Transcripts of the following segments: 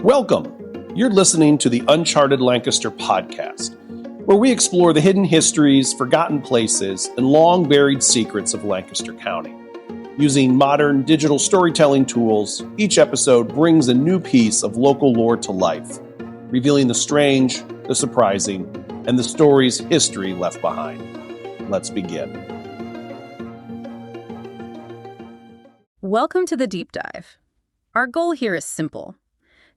Welcome! You're listening to the Uncharted Lancaster podcast, where we explore the hidden histories, forgotten places, and long-buried secrets of Lancaster County. Using modern digital storytelling tools, each episode brings a new piece of local lore to life, revealing the strange, the surprising, and the stories history left behind. Let's begin. Welcome to the Deep Dive. Our goal here is simple: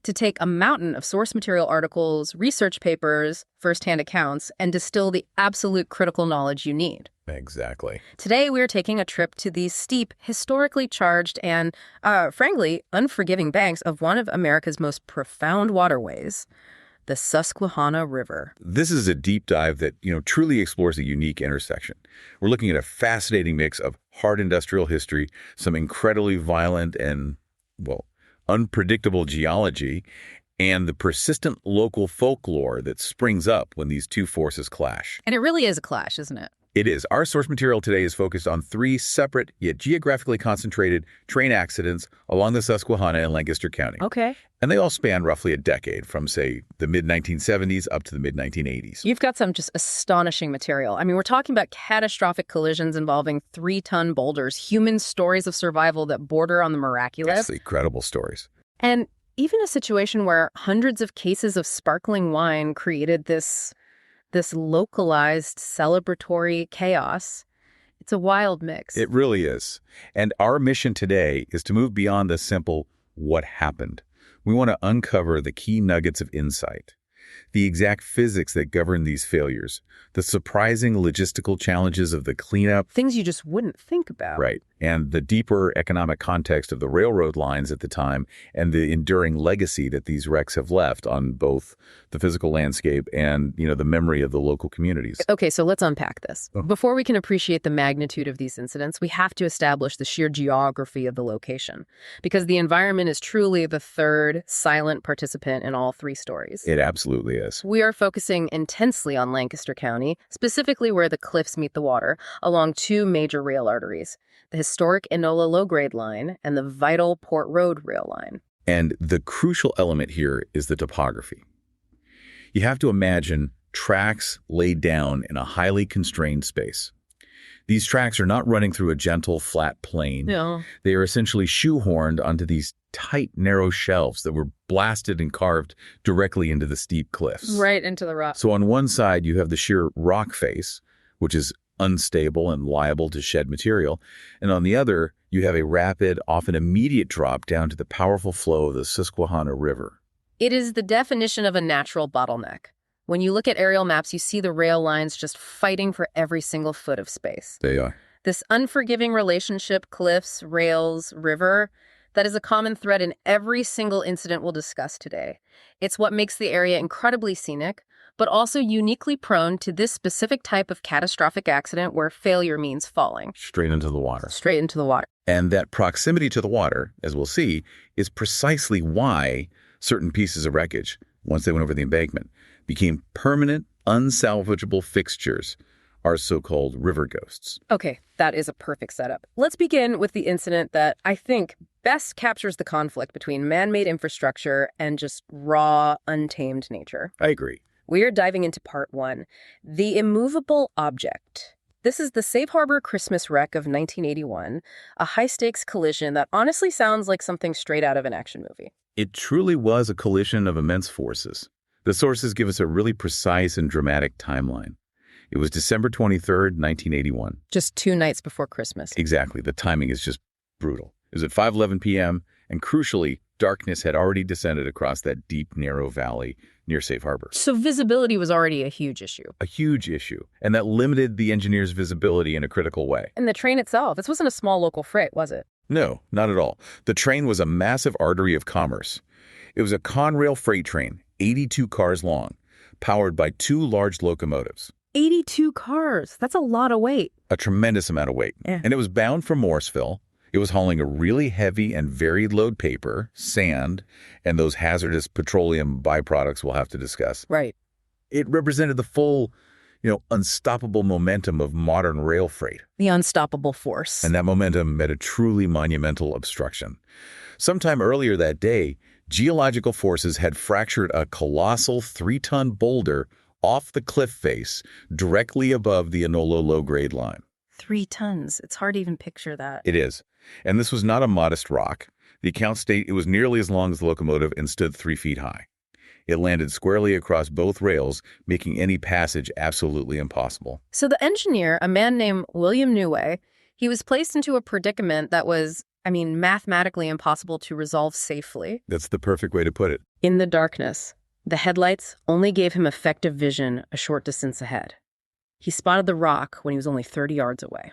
to take a mountain of source material articles, research papers, first-hand accounts, and distill the absolute critical knowledge you need. Exactly. Today, we're taking a trip to the steep, historically charged, and, frankly, unforgiving banks of one of America's most profound waterways, the Susquehanna River. This is a deep dive that, truly explores a unique intersection. We're looking at a fascinating mix of hard industrial history, some incredibly violent and, unpredictable geology, and the persistent local folklore that springs up when these two forces clash. And it really is a clash, isn't it? It is. Our source material today is focused on three separate yet geographically concentrated train accidents along the Susquehanna in Lancaster County. Okay. And they all span roughly a decade, from, say, the mid-1970s up to the mid-1980s. You've got some just astonishing material. I mean, we're talking about catastrophic collisions involving 3-ton boulders, human stories of survival that border on the miraculous. Yes, incredible stories. And even a situation where hundreds of cases of sparkling wine created this localized celebratory chaos. It's a wild mix. It really is. And our mission today is to move beyond the simple what happened. We want to uncover the key nuggets of insight, the exact physics that govern these failures, the surprising logistical challenges of the cleanup. Things you just wouldn't think about. Right. And the deeper economic context of the railroad lines at the time and the enduring legacy that these wrecks have left on both the physical landscape and, the memory of the local communities. Okay, so let's unpack this. Before we can appreciate the magnitude of these incidents, we have to establish the sheer geography of the location, because the environment is truly the third silent participant in all three stories. It absolutely is. We are focusing intensely on Lancaster County, specifically where the cliffs meet the water, along two major rail arteries: the historic Enola low-grade line and the vital Port Road rail line. And the crucial element here is the topography. You have to imagine tracks laid down in a highly constrained space. These tracks are not running through a gentle, flat plain. No. They are essentially shoehorned onto these tight, narrow shelves that were blasted and carved directly into the steep cliffs. Right into the rock. So on one side, you have the sheer rock face, which is unstable and liable to shed material. And on the other, you have a rapid, often immediate drop down to the powerful flow of the Susquehanna River. It is the definition of a natural bottleneck. When you look at aerial maps, you see the rail lines just fighting for every single foot of space. They are. This unforgiving relationship, cliffs, rails, river, that is a common thread in every single incident we'll discuss today. It's what makes the area incredibly scenic, but also uniquely prone to this specific type of catastrophic accident where failure means falling. Straight into the water. Straight into the water. And that proximity to the water, as we'll see, is precisely why certain pieces of wreckage, once they went over the embankment, became permanent, unsalvageable fixtures, our so-called river ghosts. Okay, that is a perfect setup. Let's begin with the incident that I think best captures the conflict between man-made infrastructure and just raw, untamed nature. I agree. We're diving into part one, the immovable object. This is the Safe Harbor Christmas wreck of 1981, a high-stakes collision that honestly sounds like something straight out of an action movie. It truly was a collision of immense forces. The sources give us a really precise and dramatic timeline. It was December 23rd, 1981. Just 2 nights before Christmas. Exactly. The timing is just brutal. It was at 5:11 p.m., and crucially, darkness had already descended across that deep, narrow valley near Safe Harbor. So visibility was already a huge issue. A huge issue, and that limited the engineers' visibility in a critical way. And the train itself, this wasn't a small local freight, was it? No, not at all. The train was a massive artery of commerce. It was a Conrail freight train, 82 cars long, powered by 2 large locomotives. 82 cars. That's a lot of weight. A tremendous amount of weight. Yeah. And it was bound for Morrisville. It was hauling a really heavy and varied load paper, sand, and those hazardous petroleum byproducts we'll have to discuss. Right. It represented the full, unstoppable momentum of modern rail freight. The unstoppable force. And that momentum met a truly monumental obstruction. Sometime earlier that day, Geological forces had fractured a colossal 3-ton boulder off the cliff face directly above the Enolo low-grade line. 3 tons. It's hard to even picture that. It is. And this was not a modest rock. The accounts state it was nearly as long as the locomotive and stood 3 feet high. It landed squarely across both rails, making any passage absolutely impossible. So the engineer, a man named William Neway, he was placed into a predicament that was, mathematically impossible to resolve safely. That's the perfect way to put it. In the darkness, the headlights only gave him effective vision a short distance ahead. He spotted the rock when he was only 30 yards away.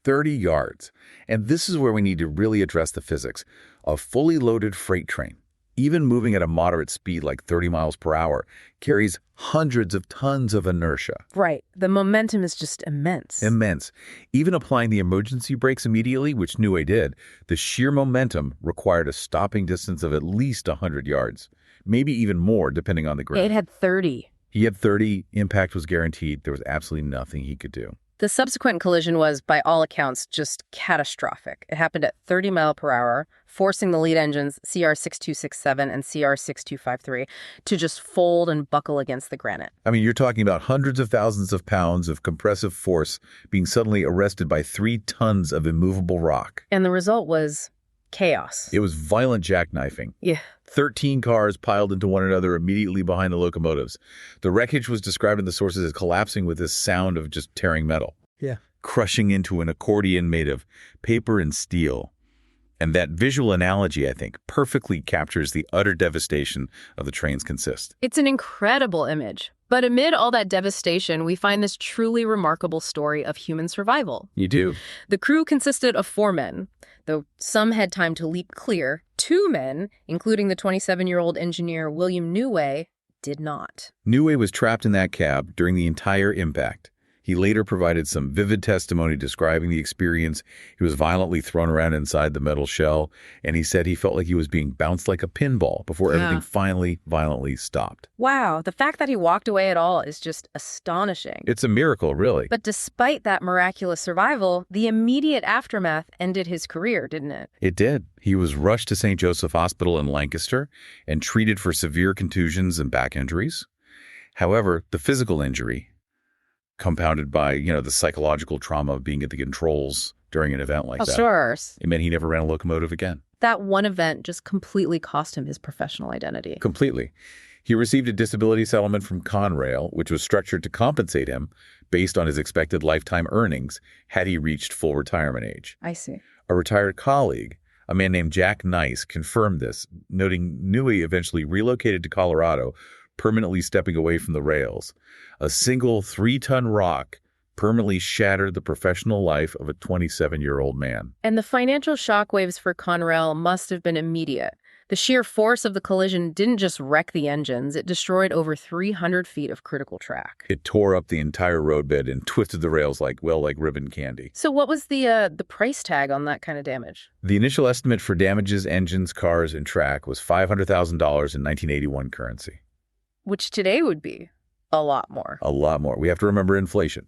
30 yards. And this is where we need to really address the physics. A fully loaded freight train, even moving at a moderate speed like 30 miles per hour, carries hundreds of tons of inertia. Right. The momentum is just immense. Immense. Even applying the emergency brakes immediately, which Neway did, the sheer momentum required a stopping distance of at least 100 yards, maybe even more depending on the ground. It had 30. He had 30. Impact was guaranteed. There was absolutely nothing he could do. The subsequent collision was, by all accounts, just catastrophic. It happened at 30 miles per hour, forcing the lead engines, CR6267 and CR6253, to just fold and buckle against the granite. You're talking about hundreds of thousands of pounds of compressive force being suddenly arrested by 3 tons of immovable rock. And the result was chaos. It was violent jackknifing. Yeah. 13 cars piled into one another immediately behind the locomotives. The wreckage was described in the sources as collapsing with this sound of just tearing metal. Yeah. Crushing into an accordion made of paper and steel. And that visual analogy, I think, perfectly captures the utter devastation of the train's consist. It's an incredible image. But amid all that devastation, we find this truly remarkable story of human survival. You do. The crew consisted of 4 men, though some had time to leap clear. 2 men, including the 27-year-old engineer William Neway, did not. Neway was trapped in that cab during the entire impact. He later provided some vivid testimony describing the experience. He was violently thrown around inside the metal shell, and he said he felt like he was being bounced like a pinball before everything finally violently stopped. Wow, the fact that he walked away at all is just astonishing. It's a miracle, really. But despite that miraculous survival, the immediate aftermath ended his career, didn't it? It did. He was rushed to St. Joseph Hospital in Lancaster and treated for severe contusions and back injuries. However, the physical injury, compounded by, the psychological trauma of being at the controls during an event like that. Sure. It meant he never ran a locomotive again. That one event just completely cost him his professional identity. Completely. He received a disability settlement from Conrail, which was structured to compensate him based on his expected lifetime earnings had he reached full retirement age. I see. A retired colleague, a man named Jack Nice, confirmed this, noting Newey eventually relocated to Colorado, permanently stepping away from the rails. A single 3-ton rock permanently shattered the professional life of a 27-year-old man. And the financial shockwaves for Conrail must have been immediate. The sheer force of the collision didn't just wreck the engines, it destroyed over 300 feet of critical track. It tore up the entire roadbed and twisted the rails like ribbon candy. So what was the price tag on that kind of damage? The initial estimate for damages, engines, cars, and track was $500,000 in 1981 currency. Which today would be a lot more. A lot more. We have to remember inflation.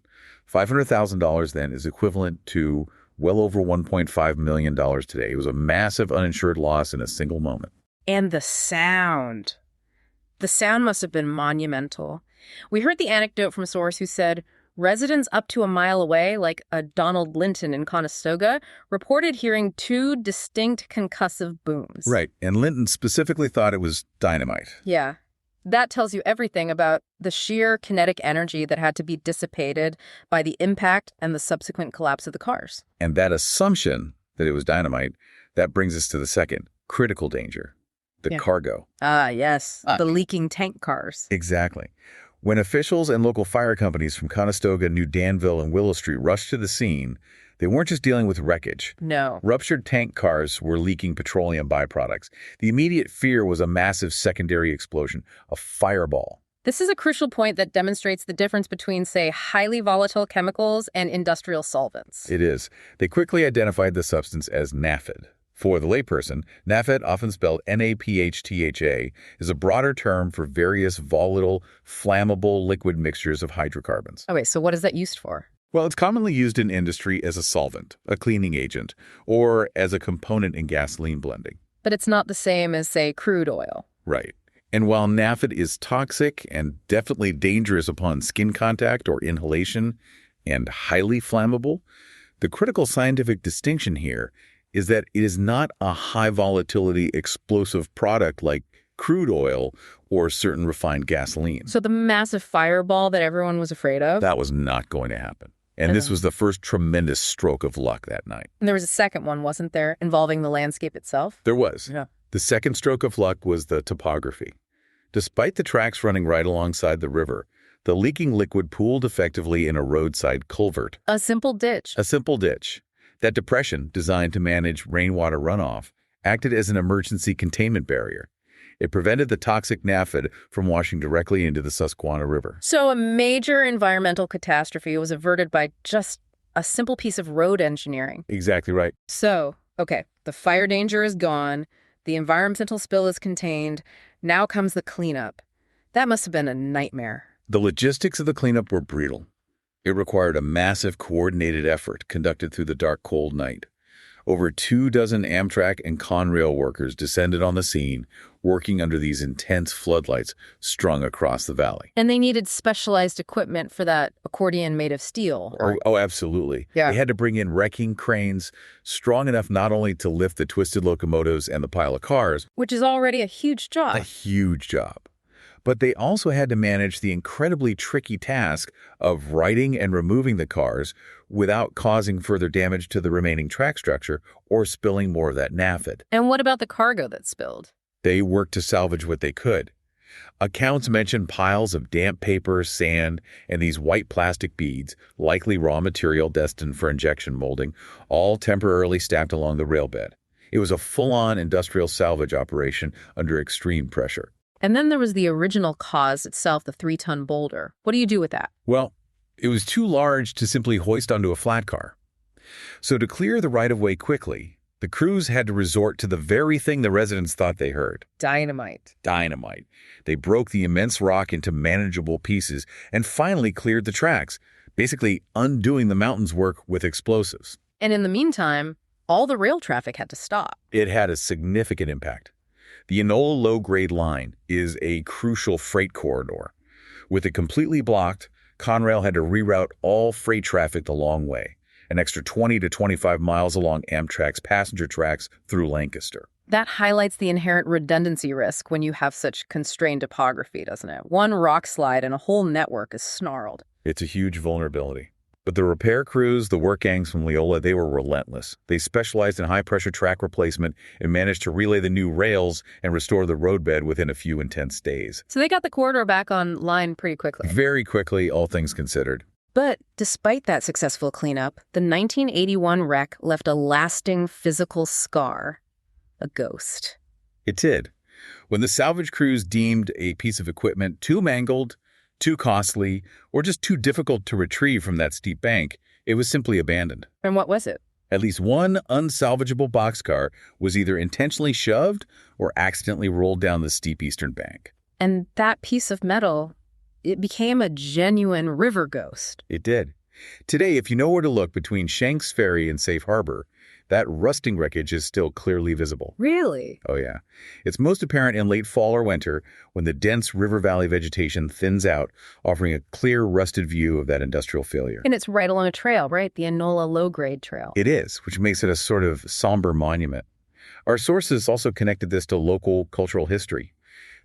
$500,000 then is equivalent to well over $1.5 million today. It was a massive uninsured loss in a single moment. And the sound. The sound must have been monumental. We heard the anecdote from a source who said residents up to a mile away, like a Donald Linton in Conestoga, reported hearing 2 distinct concussive booms. Right. And Linton specifically thought it was dynamite. Yeah. That tells you everything about the sheer kinetic energy that had to be dissipated by the impact and the subsequent collapse of the cars. And that assumption that it was dynamite, that brings us to the second critical danger, the cargo. Ah, yes, the leaking tank cars. Exactly. When officials and local fire companies from Conestoga, New Danville, and Willow Street rushed to the scene, they weren't just dealing with wreckage. No. Ruptured tank cars were leaking petroleum byproducts. The immediate fear was a massive secondary explosion, a fireball. This is a crucial point that demonstrates the difference between, say, highly volatile chemicals and industrial solvents. It is. They quickly identified the substance as NAPHID. For the layperson, NAPHID, often spelled NAPHTHA, is a broader term for various volatile, flammable liquid mixtures of hydrocarbons. Okay, so what is that used for? Well, it's commonly used in industry as a solvent, a cleaning agent, or as a component in gasoline blending. But it's not the same as, say, crude oil. Right. And while naphtha is toxic and definitely dangerous upon skin contact or inhalation and highly flammable, the critical scientific distinction here is that it is not a high-volatility explosive product like crude oil or certain refined gasoline. So the massive fireball that everyone was afraid of? That was not going to happen. And this was the first tremendous stroke of luck that night. And there was a second one, wasn't there, involving the landscape itself? There was. Yeah. The second stroke of luck was the topography. Despite the tracks running right alongside the river, the leaking liquid pooled effectively in a roadside culvert. A simple ditch. A simple ditch. That depression, designed to manage rainwater runoff, acted as an emergency containment barrier. It prevented the toxic naphtha from washing directly into the Susquehanna River. So a major environmental catastrophe was averted by just a simple piece of road engineering. Exactly right. So, okay, the fire danger is gone, the environmental spill is contained, now comes the cleanup. That must have been a nightmare. The logistics of the cleanup were brutal. It required a massive coordinated effort conducted through the dark, cold night. Over 24 Amtrak and Conrail workers descended on the scene, working under these intense floodlights strung across the valley. And they needed specialized equipment for that accordion made of steel. Oh, absolutely. Yeah. They had to bring in wrecking cranes strong enough not only to lift the twisted locomotives and the pile of cars, Which is already a huge job. a huge job, but they also had to manage the incredibly tricky task of righting and removing the cars without causing further damage to the remaining track structure or spilling more of that naphtha. And what about the cargo that spilled? They worked to salvage what they could. Accounts mention piles of damp paper, sand, and these white plastic beads, likely raw material destined for injection molding, all temporarily stacked along the rail bed. It was a full-on industrial salvage operation under extreme pressure. And then there was the original cause itself, the 3-ton boulder. What do you do with that? Well, it was too large to simply hoist onto a flat car. So to clear the right-of-way quickly, the crews had to resort to the very thing the residents thought they heard. Dynamite. Dynamite. They broke the immense rock into manageable pieces and finally cleared the tracks, basically undoing the mountain's work with explosives. And in the meantime, all the rail traffic had to stop. It had a significant impact. The Enola low-grade line is a crucial freight corridor. With it completely blocked, Conrail had to reroute all freight traffic the long way, an extra 20 to 25 miles along Amtrak's passenger tracks through Lancaster. That highlights the inherent redundancy risk when you have such constrained topography, doesn't it? One rock slide and a whole network is snarled. It's a huge vulnerability. But the repair crews, the work gangs from Leola, they were relentless. They specialized in high-pressure track replacement and managed to relay the new rails and restore the roadbed within a few intense days. So they got the corridor back online pretty quickly. Very quickly, all things considered. But despite that successful cleanup, the 1981 wreck left a lasting physical scar, a ghost. It did. When the salvage crews deemed a piece of equipment too mangled, too costly, or just too difficult to retrieve from that steep bank, it was simply abandoned. And what was it? At least one unsalvageable boxcar was either intentionally shoved or accidentally rolled down the steep eastern bank. And that piece of metal, it became a genuine river ghost. It did. Today, if you know where to look between Shanks Ferry and Safe Harbor, that rusting wreckage is still clearly visible. Really? Oh, yeah. It's most apparent in late fall or winter when the dense river valley vegetation thins out, offering a clear, rusted view of that industrial failure. And it's right along a trail, right? The Enola low-grade trail. It is, which makes it a sort of somber monument. Our sources also connected this to local cultural history.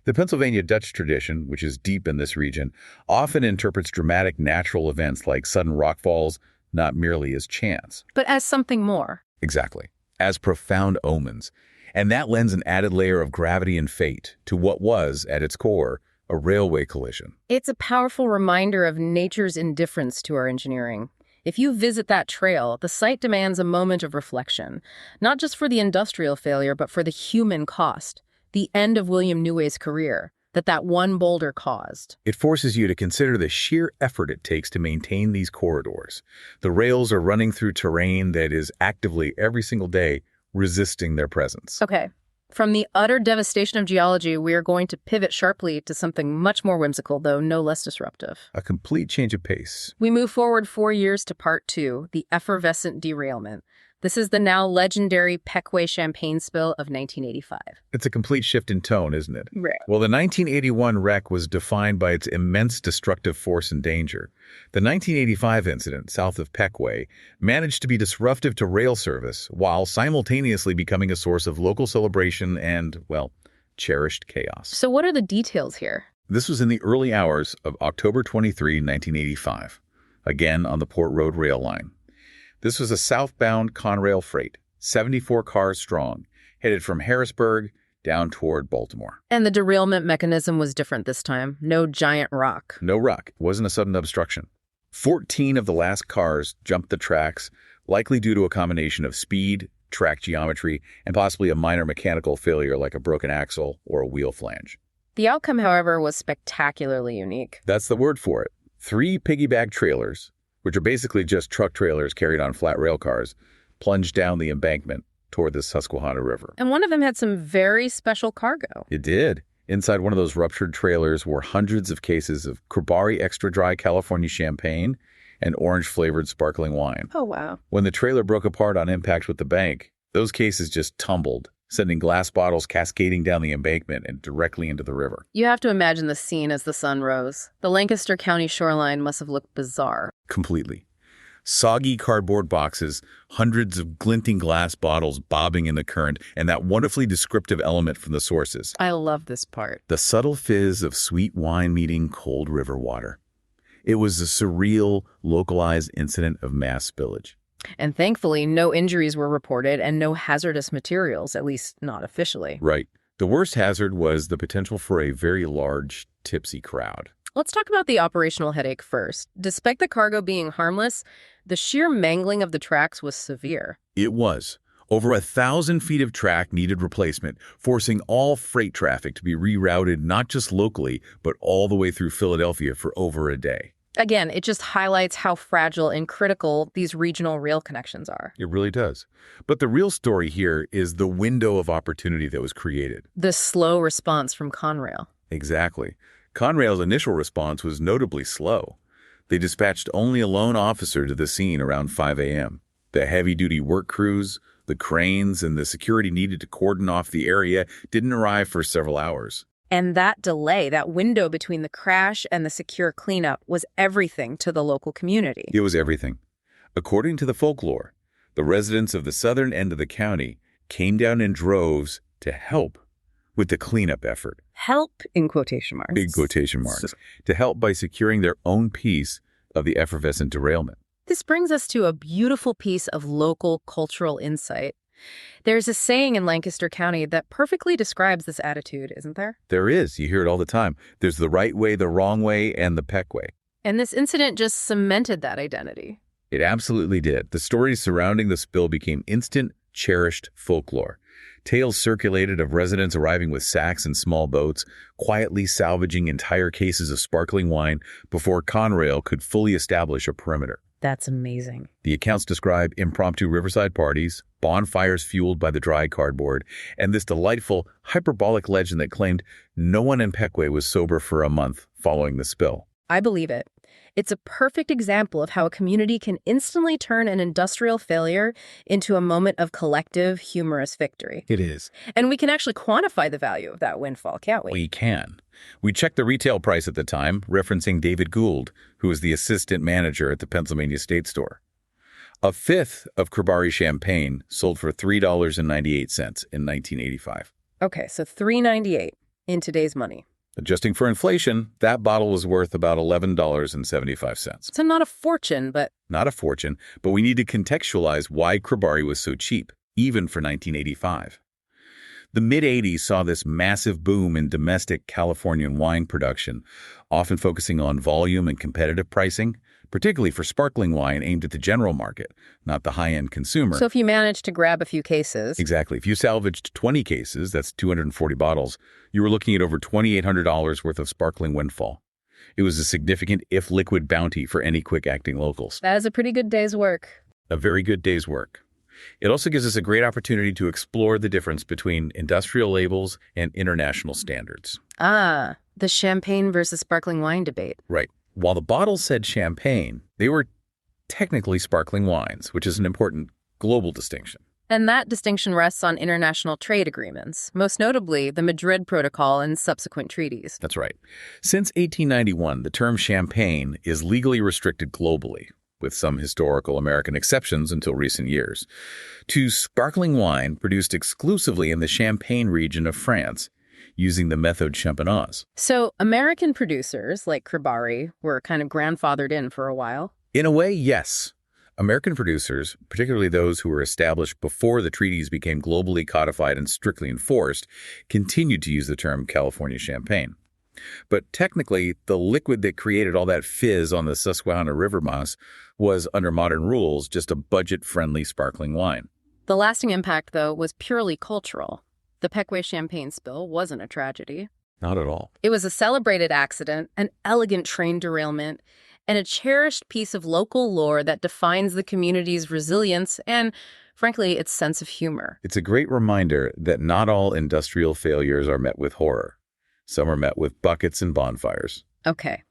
The Pennsylvania Dutch tradition, which is deep in this region, often interprets dramatic natural events like sudden rockfalls not merely as chance. But as something more. Exactly. As profound omens. And that lends an added layer of gravity and fate to what was, at its core, a railway collision. It's a powerful reminder of nature's indifference to our engineering. If you visit that trail, the site demands a moment of reflection, not just for the industrial failure, but for the human cost, the end of William Neway's career, that one boulder caused. It forces you to consider the sheer effort it takes to maintain these corridors. The rails are running through terrain that is actively, every single day, resisting their presence. Okay. From the utter devastation of geology, we are going to pivot sharply to something much more whimsical, though no less disruptive. A complete change of pace. We move forward 4 years to part 2, the effervescent derailment, This is the now legendary Pequea champagne spill of 1985. It's a complete shift in tone, isn't it? Right. Well, the 1981 wreck was defined by its immense destructive force and danger. The 1985 incident, south of Pequea, managed to be disruptive to rail service while simultaneously becoming a source of local celebration and, well, cherished chaos. So what are the details here? This was in the early hours of October 23, 1985, again on the Port Road rail line. This was a southbound Conrail freight, 74 cars strong, headed from Harrisburg down toward Baltimore. And the derailment mechanism was different this time. No giant rock. No rock. It wasn't a sudden obstruction. 14 of the last cars jumped the tracks, likely due to a combination of speed, track geometry, and possibly a minor mechanical failure like a broken axle or a wheel flange. The outcome, however, was spectacularly unique. That's the word for it. 3 piggyback trailers, which are basically just truck trailers carried on flat rail cars, plunged down the embankment toward the Susquehanna River. And one of them had some very special cargo. It did. Inside one of those ruptured trailers were hundreds of cases of Cribari Extra Dry California champagne and orange-flavored sparkling wine. Oh, wow. When the trailer broke apart on impact with the bank, those cases just tumbled, sending glass bottles cascading down the embankment and directly into the river. You have to imagine the scene as the sun rose. The Lancaster County shoreline must have looked bizarre. Completely. Soggy cardboard boxes, hundreds of glinting glass bottles bobbing in the current, and that wonderfully descriptive element from the sources. I love this part. The subtle fizz of sweet wine meeting cold river water. It was a surreal, localized incident of mass spillage. And thankfully, no injuries were reported and no hazardous materials, at least not officially. Right. The worst hazard was the potential for a very large, tipsy crowd. Let's talk about the operational headache first. Despite the cargo being harmless, the sheer mangling of the tracks was severe. It was. Over 1,000 feet of track needed replacement, forcing all freight traffic to be rerouted not just locally, but all the way through Philadelphia for over a day. Again, it just highlights how fragile and critical these regional rail connections are. It really does. But the real story here is the window of opportunity that was created. The slow response from Conrail. Exactly. Conrail's initial response was notably slow. They dispatched only a lone officer to the scene around 5 a.m. The heavy-duty work crews, the cranes, and the security needed to cordon off the area didn't arrive for several hours. And that delay, that window between the crash and the secure cleanup, was everything to the local community. It was everything. According to the folklore, the residents of the southern end of the county came down in droves to help with the cleanup effort. Help, in quotation marks. Big quotation marks. To help by securing their own piece of the effervescent derailment. This brings us to a beautiful piece of local cultural insight. There's a saying in Lancaster County that perfectly describes this attitude, isn't there? There is. You hear it all the time. There's the right way, the wrong way, and the Pequea. And this incident just cemented that identity. It absolutely did. The stories surrounding the spill became instant, cherished folklore. Tales circulated of residents arriving with sacks and small boats, quietly salvaging entire cases of sparkling wine before Conrail could fully establish a perimeter. That's amazing. The accounts describe impromptu riverside parties, bonfires fueled by the dry cardboard, and this delightful, hyperbolic legend that claimed no one in Pequea was sober for a month following the spill. I believe it. It's a perfect example of how a community can instantly turn an industrial failure into a moment of collective, humorous victory. It is. And we can actually quantify the value of that windfall, can't we? We can. We checked the retail price at the time, referencing David Gould, who was the assistant manager at the Pennsylvania State Store. A fifth of Cribari champagne sold for $3.98 in 1985. Okay, so $3.98 in today's money. Adjusting for inflation, that bottle was worth about $11.75. So not a fortune, but... Not a fortune, but we need to contextualize why Cribari was so cheap, even for 1985. The mid-'80s saw this massive boom in domestic Californian wine production, often focusing on volume and competitive pricing, particularly for sparkling wine aimed at the general market, not the high-end consumer. So if you managed to grab a few cases... Exactly. If you salvaged 20 cases, that's 240 bottles, you were looking at over $2,800 worth of sparkling windfall. It was a significant, if liquid, bounty for any quick-acting locals. That is a pretty good day's work. A very good day's work. It also gives us a great opportunity to explore the difference between industrial labels and international standards. Ah, the champagne versus sparkling wine debate. Right. While the bottle said champagne, they were technically sparkling wines, which is an important global distinction. And that distinction rests on international trade agreements, most notably the Madrid Protocol and subsequent treaties. That's right. Since 1891, the term champagne is legally restricted globally, with some historical American exceptions until recent years, to sparkling wine produced exclusively in the Champagne region of France, using the method champenoise. So American producers like Kribari were kind of grandfathered in for a while. In a way, yes. American producers, particularly those who were established before the treaties became globally codified and strictly enforced, continued to use the term California champagne. But technically, the liquid that created all that fizz on the Susquehanna River moss was, under modern rules, just a budget-friendly sparkling wine. The lasting impact, though, was purely cultural. The Pequea champagne spill wasn't a tragedy. Not at all. It was a celebrated accident, an elegant train derailment, and a cherished piece of local lore that defines the community's resilience and, frankly, its sense of humor. It's a great reminder that not all industrial failures are met with horror. Some are met with buckets and bonfires. Okay.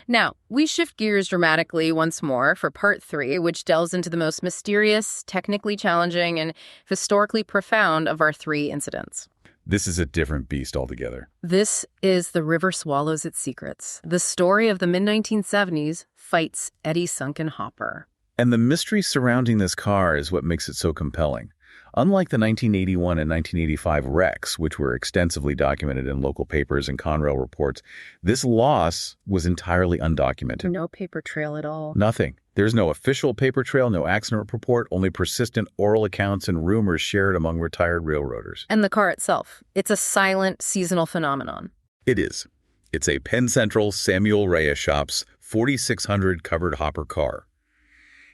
Now, we shift gears dramatically once more for part 3, which delves into the most mysterious, technically challenging, and historically profound of our 3 incidents. This is a different beast altogether. This is The River Swallows Its Secrets. The story of the mid-1970s fights Eddie Sunken Hopper. And the mystery surrounding this car is what makes it so compelling. Unlike the 1981 and 1985 wrecks, which were extensively documented in local papers and Conrail reports, this loss was entirely undocumented. No paper trail at all. Nothing. There's no official paper trail, no accident report, only persistent oral accounts and rumors shared among retired railroaders. And the car itself, it's a silent, seasonal phenomenon. It is. It's a Penn Central Samuel Reyes Shops 4600 covered hopper car.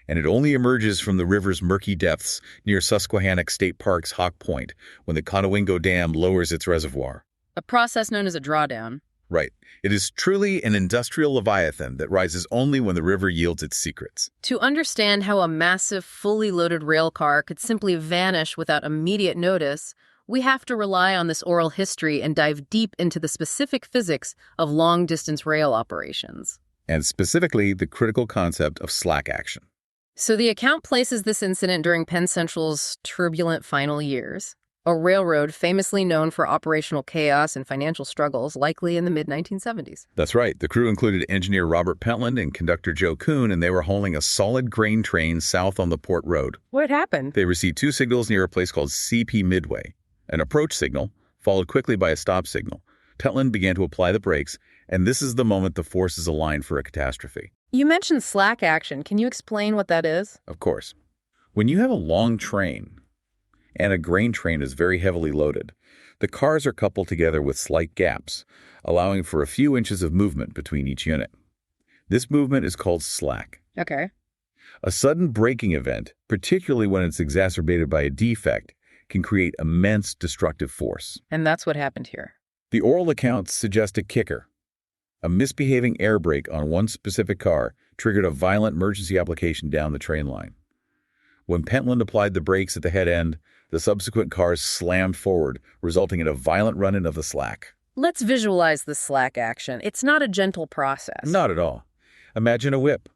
And it only emerges from the river's murky depths near Susquehanna State Park's Hawk Point when the Conowingo Dam lowers its reservoir. A process known as a drawdown. Right. It is truly an industrial leviathan that rises only when the river yields its secrets. To understand how a massive, fully loaded rail car could simply vanish without immediate notice, we have to rely on this oral history and dive deep into the specific physics of long-distance rail operations. And specifically, the critical concept of slack action. So the account places this incident during Penn Central's turbulent final years, a railroad famously known for operational chaos and financial struggles, likely in the mid-1970s. That's right. The crew included engineer Robert Pentland and conductor Joe Kuhn, and they were hauling a solid grain train south on the Port Road. What happened? They received 2 signals near a place called CP Midway, an approach signal, followed quickly by a stop signal. Pentland began to apply the brakes, and this is the moment the forces aligned for a catastrophe. You mentioned slack action. Can you explain what that is? Of course. When you have a long train, and a grain train is very heavily loaded, the cars are coupled together with slight gaps, allowing for a few inches of movement between each unit. This movement is called slack. Okay. A sudden braking event, particularly when it's exacerbated by a defect, can create immense destructive force. And that's what happened here. The oral accounts suggest a kicker. A misbehaving air brake on one specific car triggered a violent emergency application down the train line. When Pentland applied the brakes at the head end, the subsequent cars slammed forward, resulting in a violent run-in of the slack. Let's visualize the slack action. It's not a gentle process. Not at all. Imagine a whip.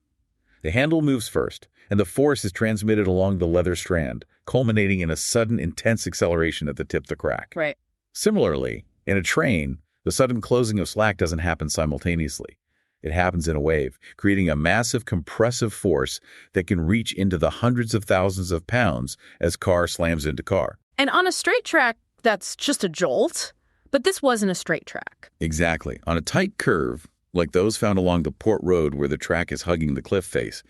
The handle moves first, and the force is transmitted along the leather strand, culminating in a sudden, intense acceleration at the tip of the crack. Right. Similarly, in a train, the sudden closing of slack doesn't happen simultaneously. It happens in a wave, creating a massive compressive force that can reach into the hundreds of thousands of pounds as car slams into car. And on a straight track, that's just a jolt. But this wasn't a straight track. Exactly. On a tight curve, like those found along the Port Road where the track is hugging the cliff face,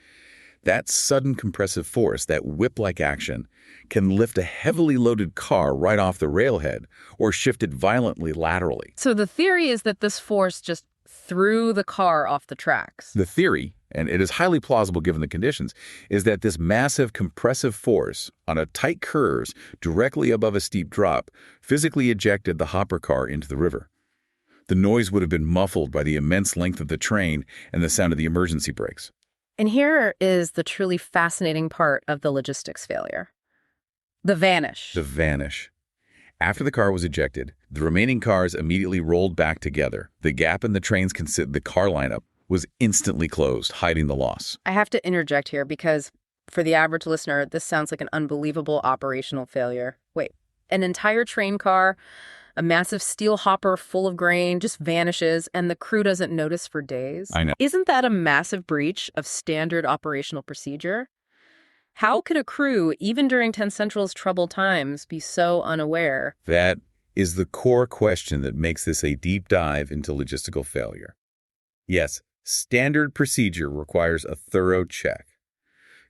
that sudden compressive force, that whip-like action, can lift a heavily loaded car right off the railhead or shift it violently laterally. So the theory is that this force just threw the car off the tracks. The theory, and it is highly plausible given the conditions, is that this massive compressive force on a tight curves directly above a steep drop physically ejected the hopper car into the river. The noise would have been muffled by the immense length of the train and the sound of the emergency brakes. And here is the truly fascinating part of the logistics failure. The vanish. The vanish. After the car was ejected, the remaining cars immediately rolled back together. The gap in the the car lineup was instantly closed, hiding the loss. I have to interject here because For the average listener, this sounds like an unbelievable operational failure. Wait, an entire train car, a massive steel hopper full of grain just vanishes and the crew doesn't notice for days? I know. Isn't that a massive breach of standard operational procedure? How could a crew, even during 10 Central's troubled times, be so unaware? That is the core question that makes this a deep dive into logistical failure. Yes, standard procedure requires a thorough check.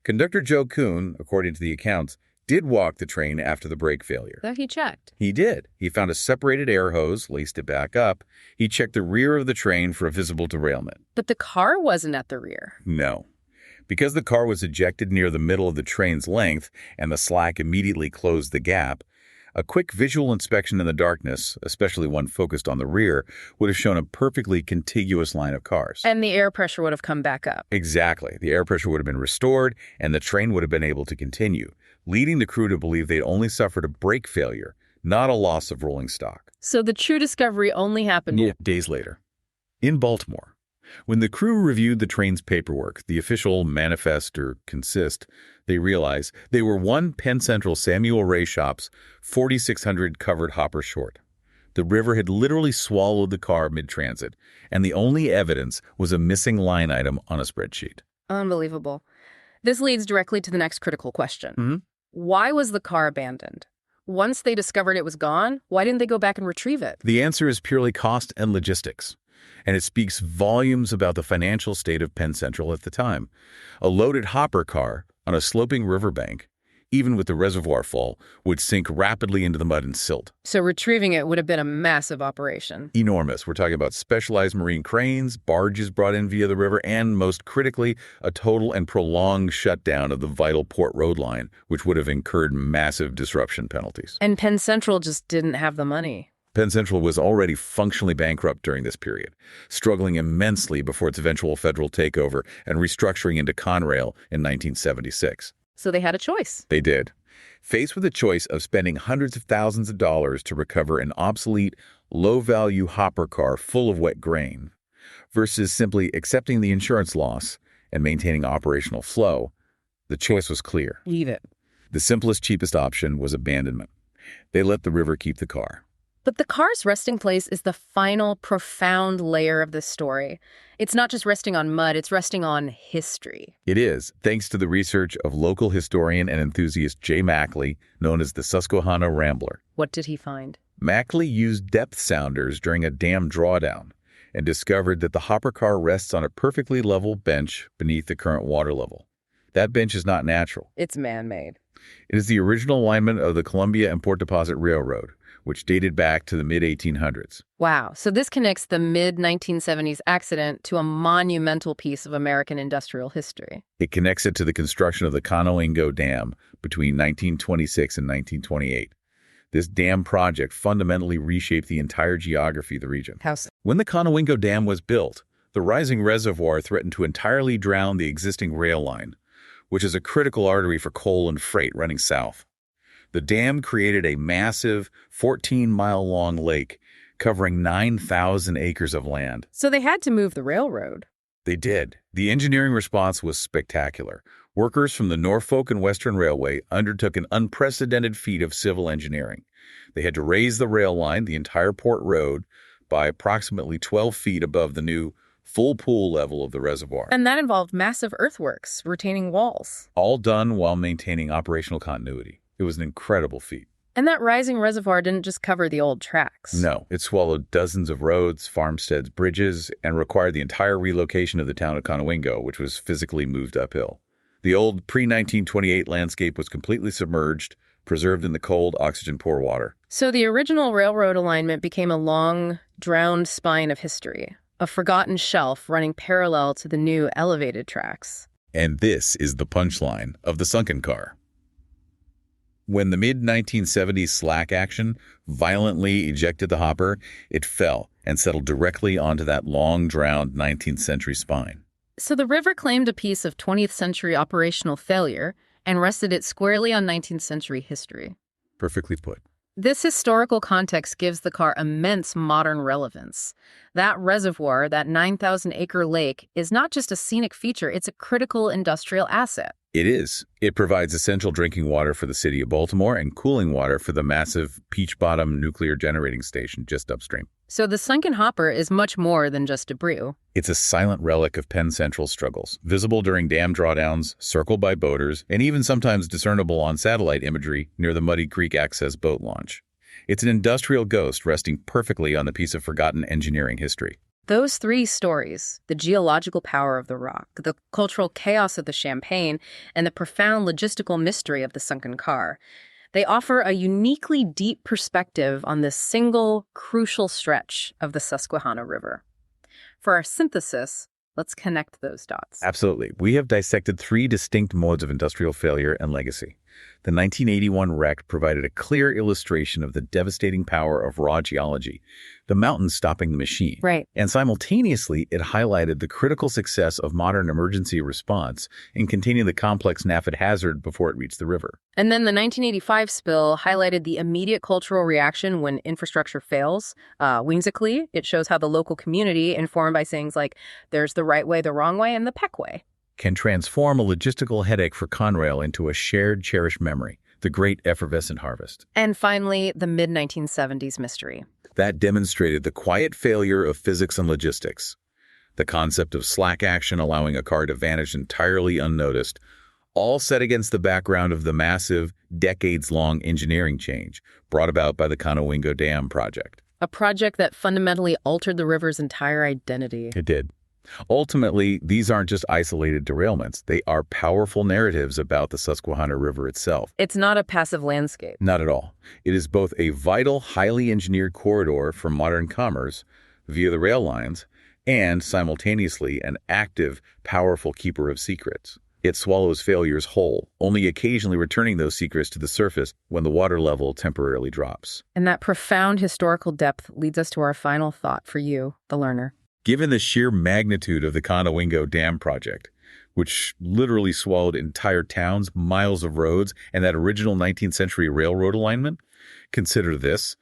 Conductor Joe Kuhn, according to the accounts, did walk the train after the brake failure. That he checked. He did. He found a separated air hose, laced it back up. He checked the rear of the train for a visible derailment. But the car wasn't at the rear. No. Because the car was ejected near the middle of the train's length and the slack immediately closed the gap, a quick visual inspection in the darkness, especially one focused on the rear, would have shown a perfectly contiguous line of cars. And the air pressure would have come back up. Exactly. The air pressure would have been restored, and the train would have been able to continue, leading the crew to believe they'd only suffered a brake failure, not a loss of rolling stock. So the true discovery only happened days later. In Baltimore, when the crew reviewed the train's paperwork, the official manifest or consist, they realized they were one Penn Central Samuel Ray shop's 4,600 covered hopper short. The river had literally swallowed the car mid-transit, and the only evidence was a missing line item on a spreadsheet. Unbelievable. This leads directly to the next critical question. Why was the car abandoned? Once they discovered it was gone, why didn't they go back and retrieve it? The answer is purely cost and logistics, and it speaks volumes about the financial state of Penn Central at the time. A loaded hopper car on a sloping riverbank, even with the reservoir full, would sink rapidly into the mud and silt. So retrieving it would have been a massive operation. Enormous. We're talking about specialized marine cranes, barges brought in via the river, and most critically, a total and prolonged shutdown of the vital port road line, which would have incurred massive disruption penalties. And Penn Central just didn't have the money. Penn Central was already functionally bankrupt during this period, struggling immensely before its eventual federal takeover and restructuring into Conrail in 1976. So they had a choice. They did. Faced with the choice of spending hundreds of thousands of dollars to recover an obsolete, low-value hopper car full of wet grain versus simply accepting the insurance loss and maintaining operational flow, the choice was clear. Leave it. The simplest, cheapest option was abandonment. They let the river keep the car. But the car's resting place is the final, profound layer of this story. It's not just resting on mud, it's resting on history. It is, thanks to the research of local historian and enthusiast Jay Mackley, known as the Susquehanna Rambler. What did he find? Mackley used depth sounders during a dam drawdown and discovered that the hopper car rests on a perfectly level bench beneath the current water level. That bench is not natural. It's man-made. It is the original alignment of the Columbia and Port Deposit Railroad, which dated back to the mid-1800s. Wow. So this connects the mid-1970s accident to a monumental piece of American industrial history. It connects it to the construction of the Conowingo Dam between 1926 and 1928. This dam project fundamentally reshaped the entire geography of the region. How so? When the Conowingo Dam was built, the rising reservoir threatened to entirely drown the existing rail line, which is a critical artery for coal and freight running south. The dam created a massive 14-mile-long lake covering 9,000 acres of land. So they had to move the railroad. They did. The engineering response was spectacular. Workers from the Norfolk and Western Railway undertook an unprecedented feat of civil engineering. They had to raise the rail line, the entire port road, by approximately 12 feet above the new full pool level of the reservoir. And that involved massive earthworks, retaining walls. All done while maintaining operational continuity. It was an incredible feat. And that rising reservoir didn't just cover the old tracks. No, it swallowed dozens of roads, farmsteads, bridges, and required the entire relocation of the town of Conowingo, which was physically moved uphill. The old pre-1928 landscape was completely submerged, preserved in the cold, oxygen-poor water. So the original railroad alignment became a long, drowned spine of history, a forgotten shelf running parallel to the new elevated tracks. And this is the punchline of the sunken car. When the mid-1970s slack action violently ejected the hopper, it fell and settled directly onto that long-drowned 19th century spine. So the river claimed a piece of 20th century operational failure and rested it squarely on 19th century history. Perfectly put. This historical context gives the car immense modern relevance. That reservoir, that 9,000-acre lake, is not just a scenic feature, it's a critical industrial asset. It is. It provides essential drinking water for the city of Baltimore and cooling water for the massive Peach Bottom nuclear generating station just upstream. So the sunken hopper is much more than just debris. It's a silent relic of Penn Central's struggles, visible during dam drawdowns, circled by boaters, and even sometimes discernible on satellite imagery near the Muddy Creek Access boat launch. It's an industrial ghost resting perfectly on a piece of forgotten engineering history. Those three stories, the geological power of the rock, the cultural chaos of the Champagne, and the profound logistical mystery of the sunken car, they offer a uniquely deep perspective on this single, crucial stretch of the Susquehanna River. For our synthesis, let's connect those dots. Absolutely. We have dissected three distinct modes of industrial failure and legacy. The 1981 wreck provided a clear illustration of the devastating power of raw geology, the mountains stopping the machine. Right. And simultaneously, it highlighted the critical success of modern emergency response in containing the complex NAFID hazard before it reached the river. And then the 1985 spill highlighted the immediate cultural reaction when infrastructure fails. Whimsically, it shows how the local community, informed by sayings like, there's the right way, the wrong way, and the Pequea, can transform a logistical headache for Conrail into a shared, cherished memory, the great effervescent harvest. And finally, the mid-1970s mystery. That demonstrated the quiet failure of physics and logistics. The concept of slack action allowing a car to vanish entirely unnoticed, all set against the background of the massive, decades-long engineering change brought about by the Conowingo Dam project. A project that fundamentally altered the river's entire identity. It did. Ultimately, these aren't just isolated derailments. They are powerful narratives about the Susquehanna River itself. It's not a passive landscape. Not at all. It is both a vital, highly engineered corridor for modern commerce via the rail lines and simultaneously an active, powerful keeper of secrets. It swallows failures whole, only occasionally returning those secrets to the surface when the water level temporarily drops. And that profound historical depth leads us to our final thought for you, the learner. Given the sheer magnitude of the Conowingo Dam project, which literally swallowed entire towns, miles of roads, and that original 19th century railroad alignment, consider this.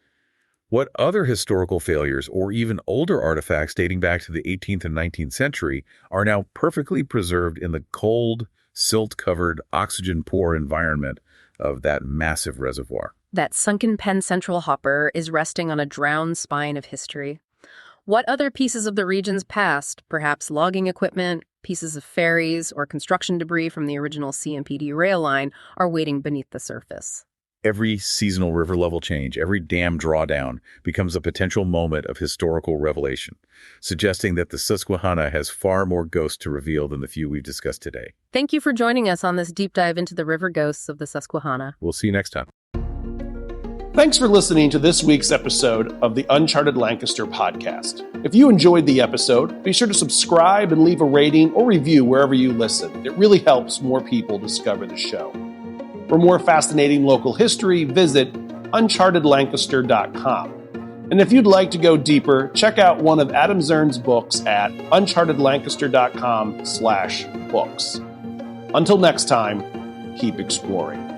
What other historical failures or even older artifacts dating back to the 18th and 19th century are now perfectly preserved in the cold, silt-covered, oxygen-poor environment of that massive reservoir? That sunken Penn Central hopper is resting on a drowned spine of history. What other pieces of the region's past, perhaps logging equipment, pieces of ferries, or construction debris from the original CMPD rail line, are waiting beneath the surface? Every seasonal river level change, every dam drawdown becomes a potential moment of historical revelation, suggesting that the Susquehanna has far more ghosts to reveal than the few we've discussed today. Thank you for joining us on this deep dive into the river ghosts of the Susquehanna. We'll see you next time. Thanks for listening to this week's episode of the Uncharted Lancaster podcast. If you enjoyed the episode, be sure to subscribe and leave a rating or review wherever you listen. It really helps more people discover the show. For more fascinating local history, visit unchartedlancaster.com. And if you'd like to go deeper, check out one of Adam Zern's books at unchartedlancaster.com/books. Until next time, keep exploring.